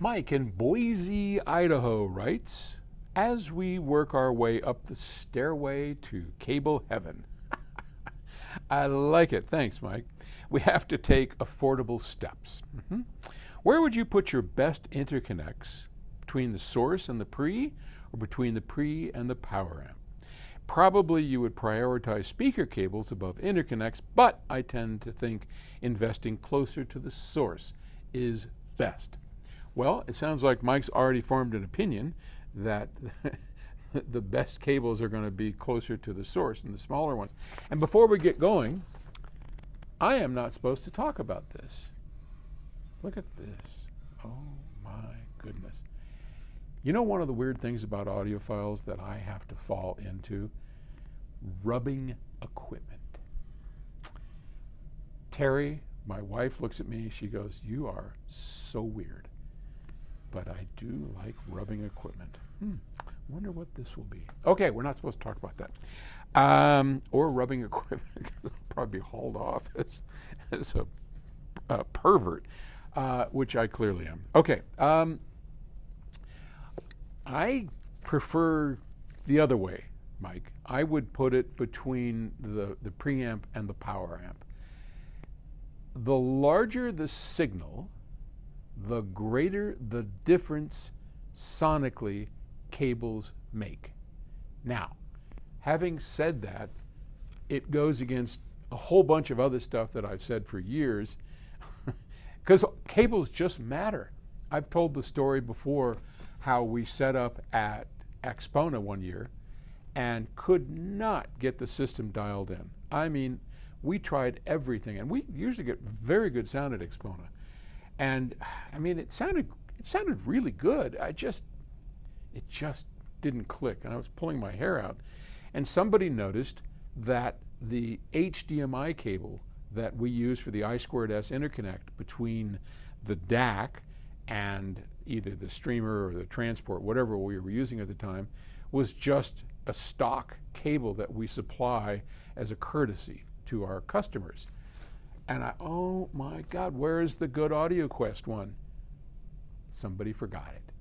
Mike in Boise, Idaho writes, as we work our way up the stairway to cable heaven. I like it. Thanks, Mike. We have to take affordable steps. Where would you put your best interconnects? Between the source and the pre, or between the pre and the power amp? Probably you would prioritize speaker cables above interconnects, but I tend to think investing closer to the source is best. Well, it sounds like Mike's already formed an opinion that the best cables are going to be closer to the source than the smaller ones. And before we get going, I am not supposed to talk about this. Look at this. Oh my goodness. You know, one of the weird things about audiophiles that I have to fall into? Rubbing equipment. Terry, my wife, looks at me, she goes, you are so weird. But I do like rubbing equipment. Wonder what this will be. Okay, we're not supposed to talk about that. Or rubbing equipment. I'll probably be hauled off as a pervert, which I clearly am. Okay. I prefer the other way, Mike. I would put it between the preamp and the power amp. The larger the signal, the greater the difference sonically cables make. Now, having said that, it goes against a whole bunch of other stuff that I've said for years, because cables just matter. I've told the story before how we set up at Expona one year and could not get the system dialed in. I mean, we tried everything, and we usually get very good sound at Expona. And I mean, it sounded really good. It just didn't click, and I was pulling my hair out. And somebody noticed that the HDMI cable that we use for the I2S interconnect between the DAC and either the streamer or the transport, whatever we were using at the time, was just a stock cable that we supply as a courtesy to our customers. And oh my God, where is the good AudioQuest one? Somebody forgot it.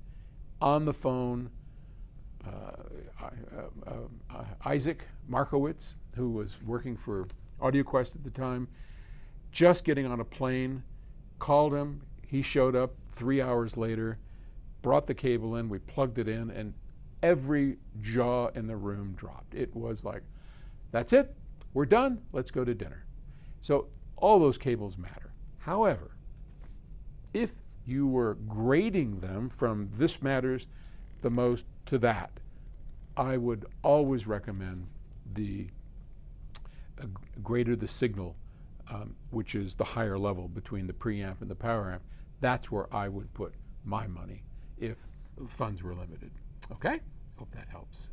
On the phone, Isaac Markowitz, who was working for AudioQuest at the time, just getting on a plane, called him. He showed up 3 hours later, brought the cable in, we plugged it in, and every jaw in the room dropped. It was like, that's it, we're done, let's go to dinner. So all those cables matter. However, if you were grading them from this matters the most to that, I would always recommend the greater the signal, which is the higher level between the preamp and the power amp. That's where I would put my money if funds were limited. Okay? Hope that helps.